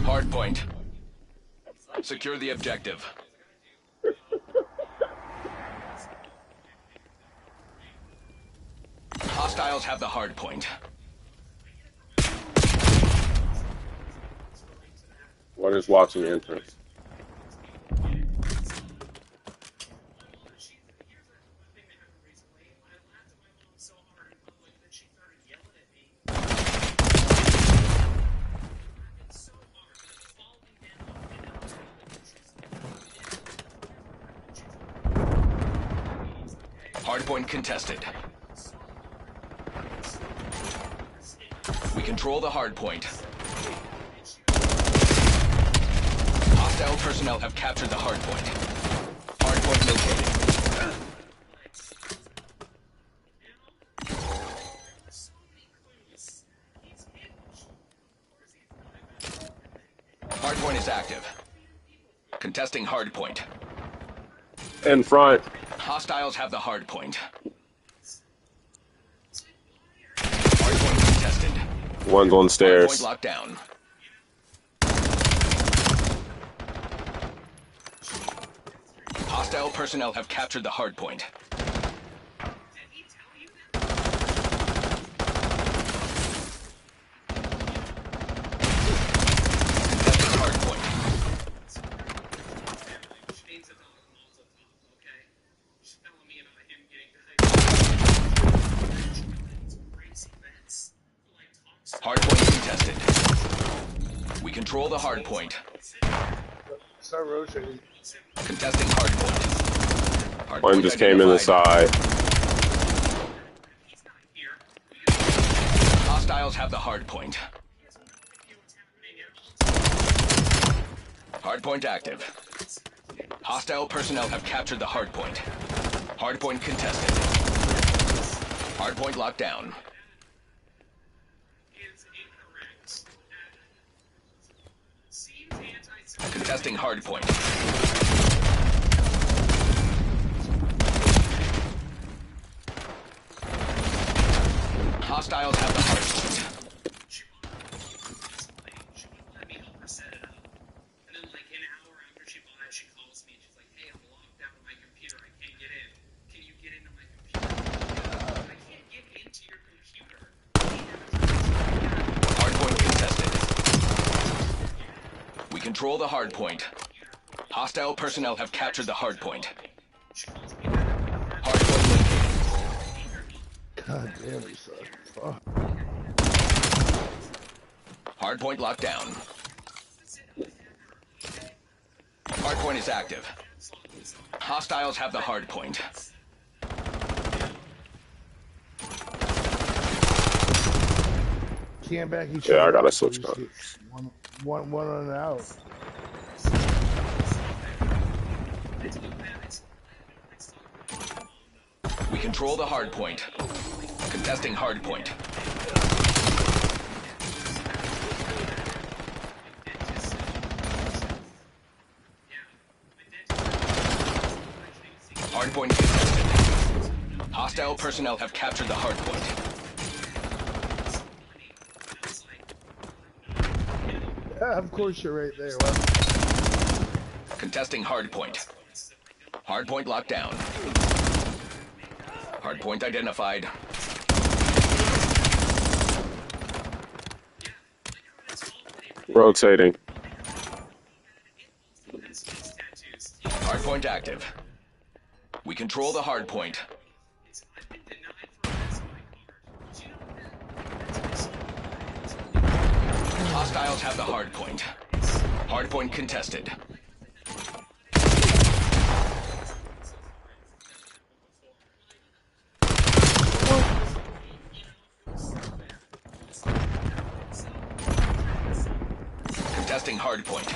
Hardpoint. Secure the objective. Hostiles have the hardpoint. What is watching entrance? Hardpoint contested. We control the hardpoint. Hostile personnel have captured the hardpoint. Hardpoint located. Hardpoint is active. Contesting hardpoint. In front. Hostiles have the hardpoint. Hardpoint contested. One's on stairs. Hardpoint locked down. Hostile personnel have captured the hardpoint. Hardpoint contested. We control the hardpoint. Start rotating. Contesting hardpoint. One just came in the side. Hostiles have the hardpoint. Hardpoint active. Hostile personnel have captured the hardpoint. Hardpoint contested. Hardpoint locked down. Contesting hardpoint. Hostiles have the hard point. She wouldn't let me help her set it up. And then like an hour after she bought it, she calls me and she's like, hey, I'm locked out of my computer. I can't get in. Can you get into my computer? I can't get into your computer. Hardpoint contested. We control the hardpoint. Hostile personnel have captured the hardpoint. Hardpoint located. God damn it, son. Fuck. Hardpoint locked down. Hardpoint is active. Hostiles have the hardpoint. Can't back each Yeah, other I gotta up, so switch you guns. see One on and out. We control the hardpoint. Contesting hardpoint. Hardpoint contested. Hostile personnel have captured the hardpoint. Yeah, of course you're right there. Well, Contesting hardpoint. Hardpoint locked down. Hardpoint identified. Rotating. Hardpoint active. We control the hardpoint. Hostiles have the hardpoint. Hardpoint contested. Contesting hardpoint.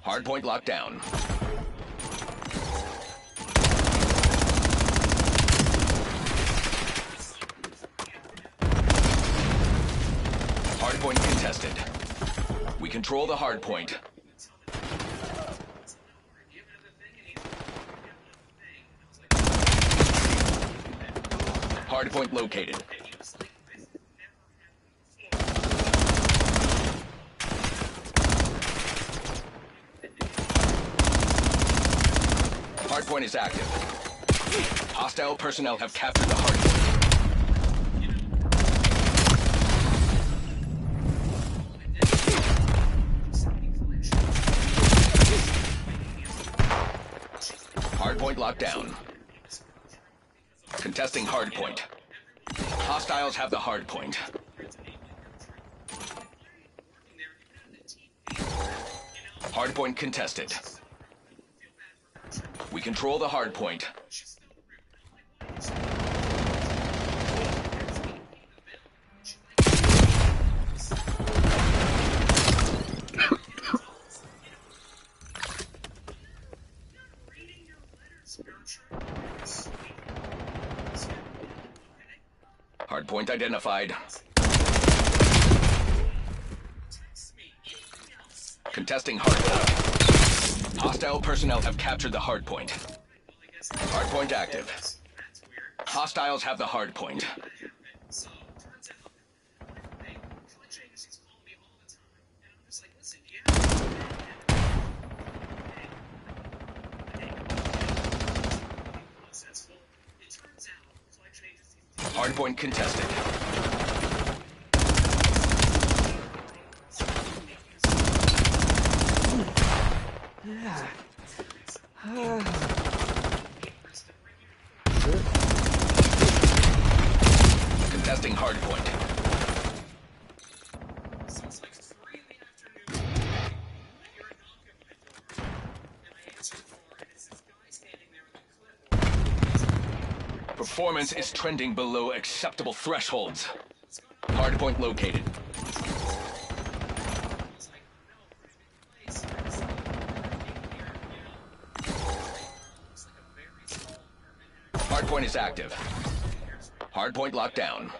Hardpoint locked down. Hardpoint contested. We control the hardpoint. Hardpoint located. Hardpoint is active. Hostile personnel have captured the hardpoint. Hardpoint locked down. Contesting hardpoint. Hostiles have the hardpoint. Hardpoint contested. We control the hardpoint. Hardpoint identified. Contesting hardpoint. Hostile personnel have captured the hardpoint. Hardpoint active. Hostiles have the hardpoint. Hardpoint contested. Contesting hardpoint. Performance is trending below acceptable thresholds. Hardpoint located. Hardpoint is active. Hardpoint locked down.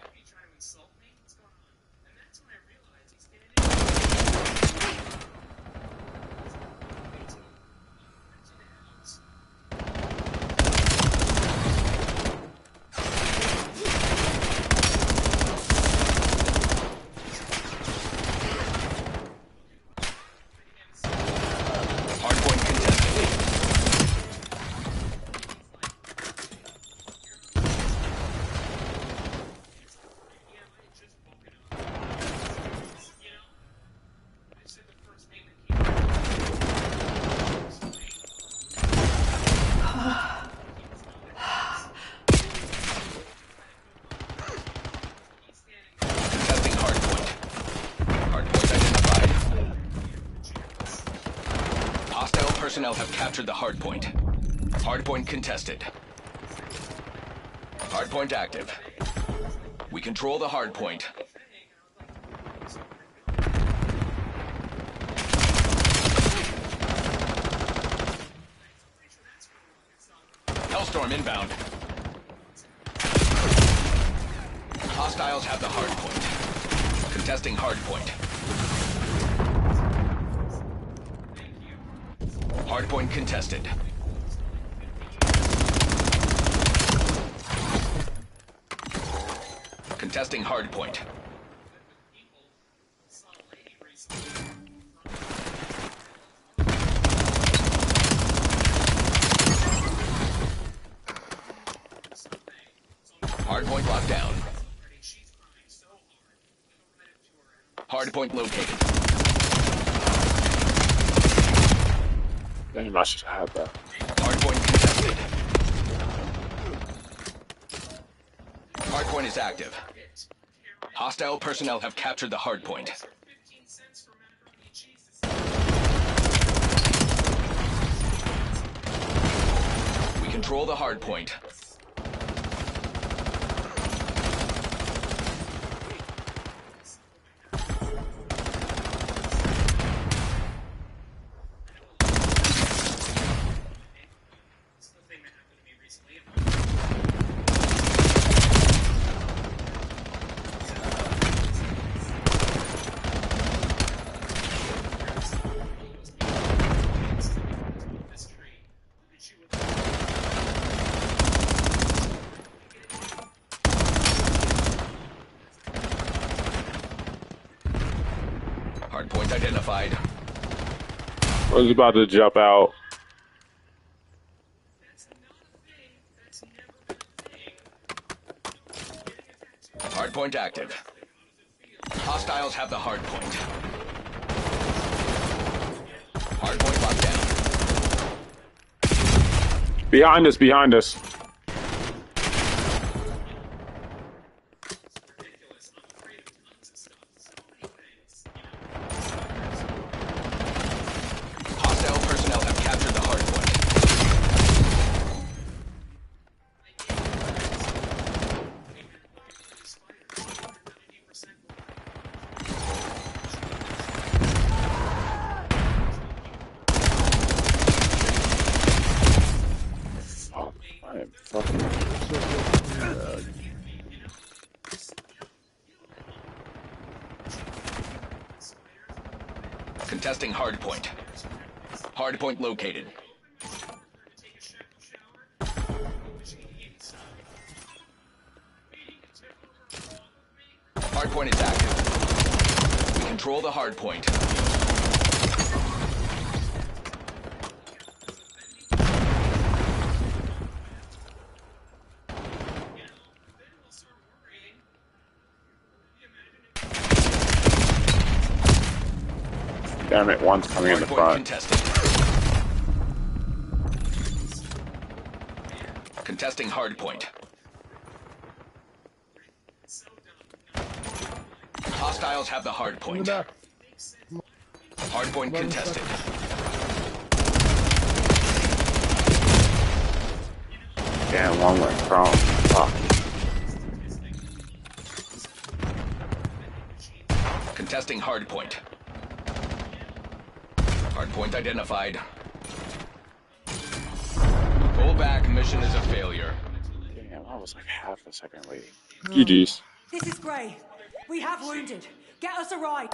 personnel have captured the hard point. Hardpoint contested. Hardpoint active. We control the hardpoint. Hellstorm inbound. Hostiles have the hardpoint. Contesting hardpoint. Hardpoint contested. Contesting hardpoint. Hardpoint locked down. Hardpoint located. Damn, I should have had that. Hardpoint contested. Hardpoint is active. Hostile personnel have captured the hardpoint. We control the hardpoint. Hardpoint identified. I was about to jump out. Hardpoint active. Hostiles have the hardpoint. Hardpoint locked down. Behind us, behind us. Hostile personnel have captured the hardpoint. Oh, I am fucking. Contesting hardpoint. Hardpoint located. Hardpoint is active. We control the hardpoint. Damn it, one's coming in the Hardpoint front. contested. Contesting hardpoint. Hostiles have the In the hardpoint. back. Hardpoint contested. Damn, one went prone. Fuck. Contesting hardpoint. Hardpoint identified. Pull back, mission is a failure. Damn, I was like half a second late. GG's. This is Grey. We have wounded. Get us a ride.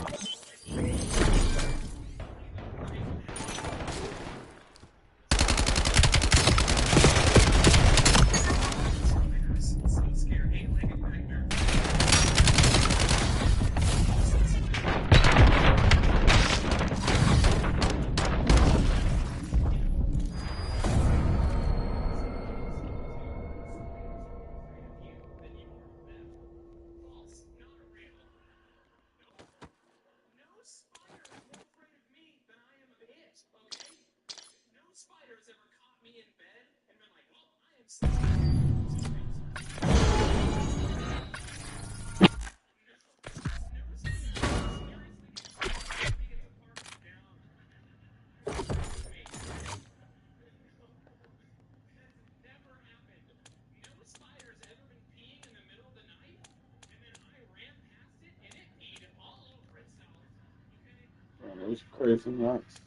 was crazy nuts.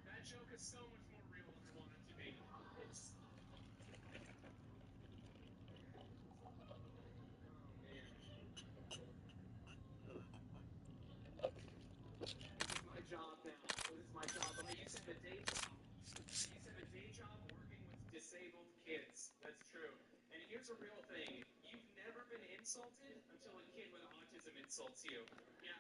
That joke is so much more real than I want it to be. It's oh man. This is my job now. This is my job. But I used to have a day job. I used to have a day job working with disabled kids. That's true. And here's a real thing. You've never been insulted until a kid with autism insults you. Yeah.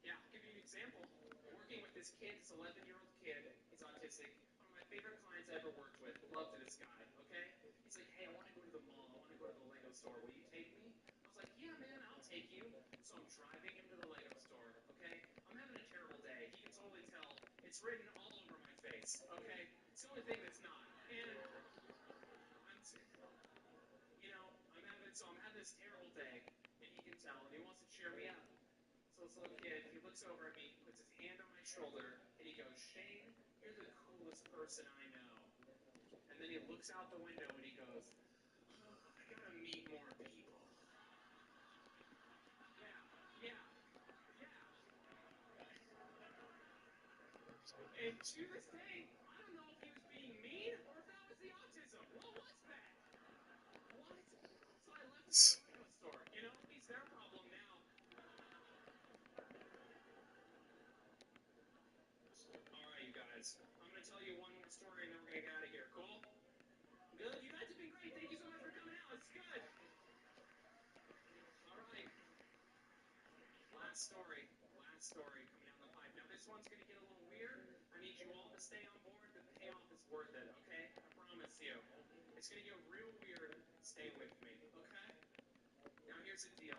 Yeah. I'll give you an example. Working with this kid, this 11-year-old kid. He's autistic. One of my favorite clients I ever worked with. Loved this guy. Okay? He's like, hey, I want to go to the mall. I want to go to the Lego store. Will you take me? I was like, yeah, man, I'll take you. So I'm driving him to the Lego store. Okay? I'm having a terrible day. He can totally tell. It's written all over my face. Okay? It's the only thing that's not. And I'm having this terrible day, and he can tell, and he wants to cheer me up. So this little kid, he looks over at me, puts his hand on my shoulder, and he goes, Shane, you're the coolest person I know. And then he looks out the window and he goes, oh, I gotta meet more people. Yeah, yeah, yeah. And to this day, I don't know if he was being mean or if that was the autism. What was that? What? So I left him at the Lego store. You know, he's their problem now. All right, you guys. I'm gonna tell you one more story and then we're gonna get out of here. Cool? Good. You guys have been great. Thank you so much for coming out. It's good. All right. Last story. Last story coming down the pipe. Now this one's gonna get a little weird. I need you all to stay on board. The payoff is worth it. Okay? I promise you. It's gonna get real weird. Stay with me. Okay? Now here's the deal.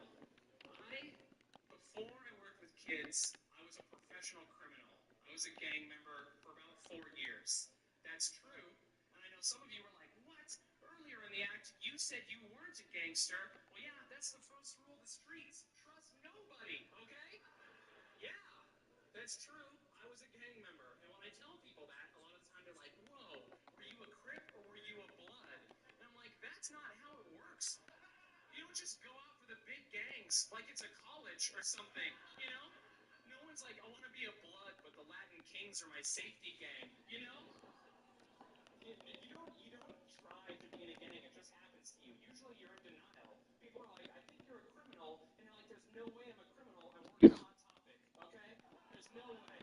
Before I worked with kids, I was a professional criminal. I was a gang member for about 4 years. That's true. And I know some of you were like, what? Earlier in the act, you said you weren't a gangster. Well, yeah, that's the first rule of the streets. Trust nobody, okay? Yeah, that's true. I was a gang member. And when I tell people that, a lot of the time they're like, whoa, were you a Crip or were you a Blood? And I'm like, that's not how it works. You don't just go out for the big gangs like it's a college or something, you know? No one's like, I want to be a Blood, but the Latin Kings are my safety gang, you know? You don't try to be in a gang, it just happens to you. Usually you're in denial. People are like, I think you're a criminal, and you're like, there's no way I'm a criminal, I'm working on Hot Topic, okay? There's no way.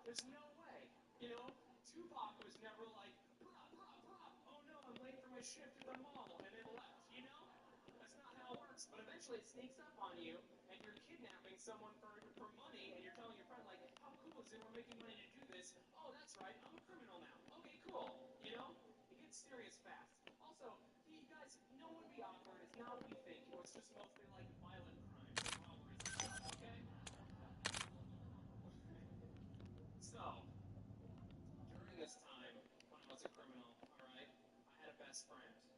There's no way. You know? Tupac was never like, brah, brah, brah, oh no, I'm late for my shift at the mall, and then left, you know? That's not how it works. But eventually it sneaks up on you, and you're kidnapping someone for money, and you're telling your friend, like, how cool is it? We're making money to do this. Oh, that's right. I'm a criminal now. Okay, cool. You know? It gets serious fast. Also, you guys, no one be awkward. It's not what you think. It's just mostly like violent crimes, like robberies and stuff, okay? So, during this time, when I was a criminal, all right, I had a best friend.